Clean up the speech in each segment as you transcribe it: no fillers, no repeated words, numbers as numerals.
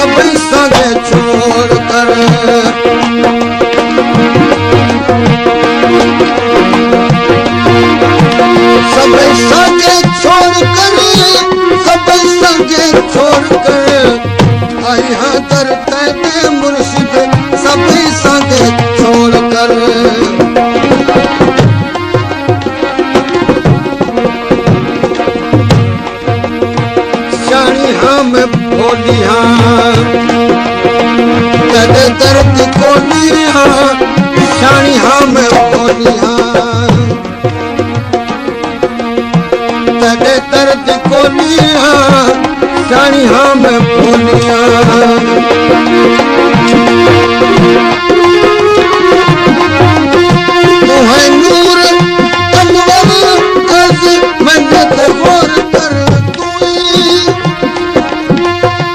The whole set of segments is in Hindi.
सब संगे छोड़ कर सब संगे छोड़ कर सब संगे छोड़ कर आई हाँ दर तेरे मुर्शिद सब संगे छोड़ कर शानी हम भोली हाँ तेरे दर्द कोली हाँ शानी हम भोली हाँ तेरे दर्द कोली हाँ शानी हम भोली हाँ तू है नूर अनवर अर्ज मन्नत गौर कर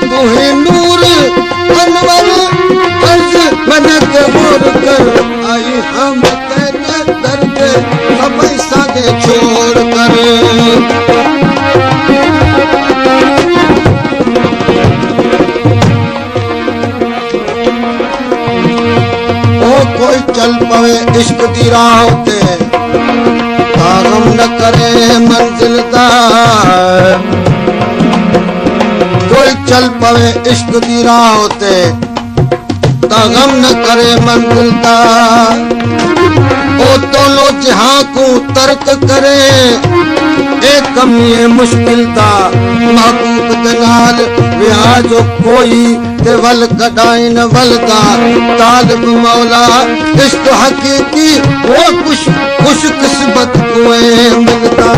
तू है नूर अनवर अर्ज मन्नत गौर कर आई हम तेरे दर्द सब संगे छोड़ कर कोई चल पवे इश्क दी राह ते गम न करे मंजिल दा कोई चल पवे इश्क दी राह ते गम न करे मंजिल दा ओ दोनों जहां को तर्क करे एक कमी मुश्किल दा महबूब दे नाल विआह जो कोई ते वल कडाइन वलदा तालिब मौला इश्क हकीकी वो खुश किस्मत कोए मिलता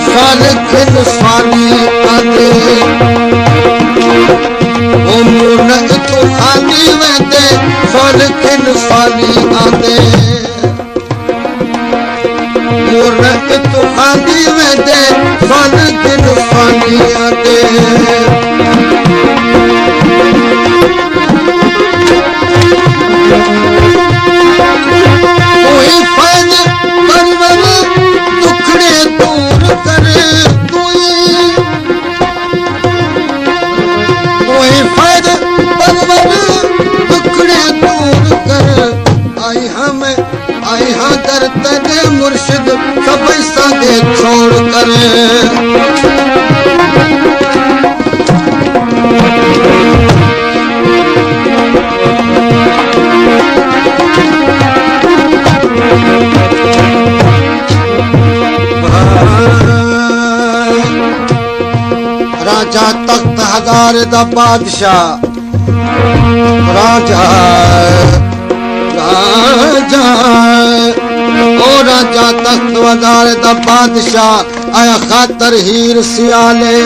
सालिक स्वामी आते ओ मुनक तो खाली वेंदे सालिक स्वामी आते मुनक तो खाली वेंदे सालिक स्वामी आते कोई फैज परवर दुखड़े दूर करे कोई फैज परवर दुखड़े दूर कर आई हाँ कर तेरे मुर्शिद सब संगे छोड़ कर राजा तख्त हजार दा बादशाह राजा राजा ओ राजा तख्त हजार दा बादशाह आया खातर हीर सियाले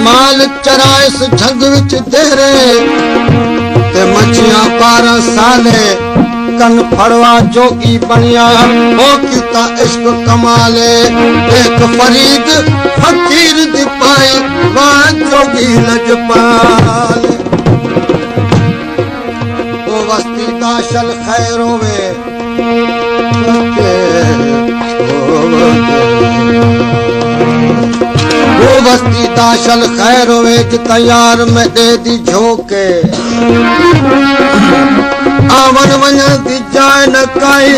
माल चराइस झंग विच देरे ते मछियां 12 साले कन फड़वा जोगी बनिया ओ किता इश्क कमाले एक फरीद फकीर दी पाई वाह जोगी लजपाल ओ वस्ती दाशल खैर होवे वो वस्ती दाशल खैर होवे तैयार में दे दी झोंके आवन वञण दी जाए न काई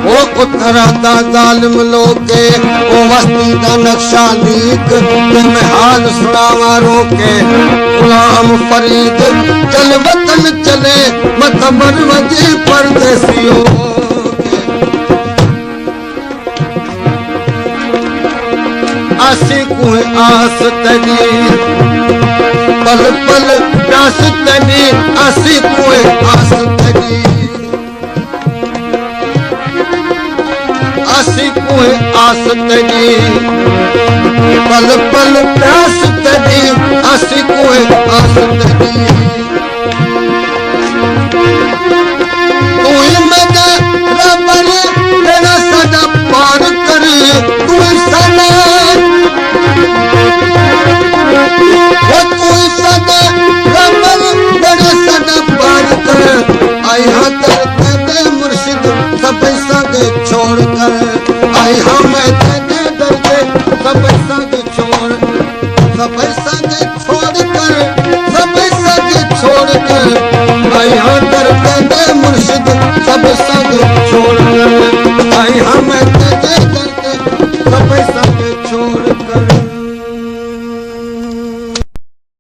वो उतरा दा जालिम लोके वो वस्ती दा नक्शा लीक तुम्हें हाल सुनावा रोके गुलाम फरीद चल वतन चले मतबर वजी परदेसियों आसी कुए आस तजी पल पल प्यास तनी आसी कुए आस तनी आसी कुए आस तनी पल पल प्यास तनी आसी कुए आस तनी तू मदा रबर तेरा सदा पार कर तू सदा आई हाँ तेरे मुर्शिद सब संग सब संग छोड़, सब संग छोड़कर, सब संग छोड़कर, यहाँ दर दे मुर्शिद सब संग छोड़।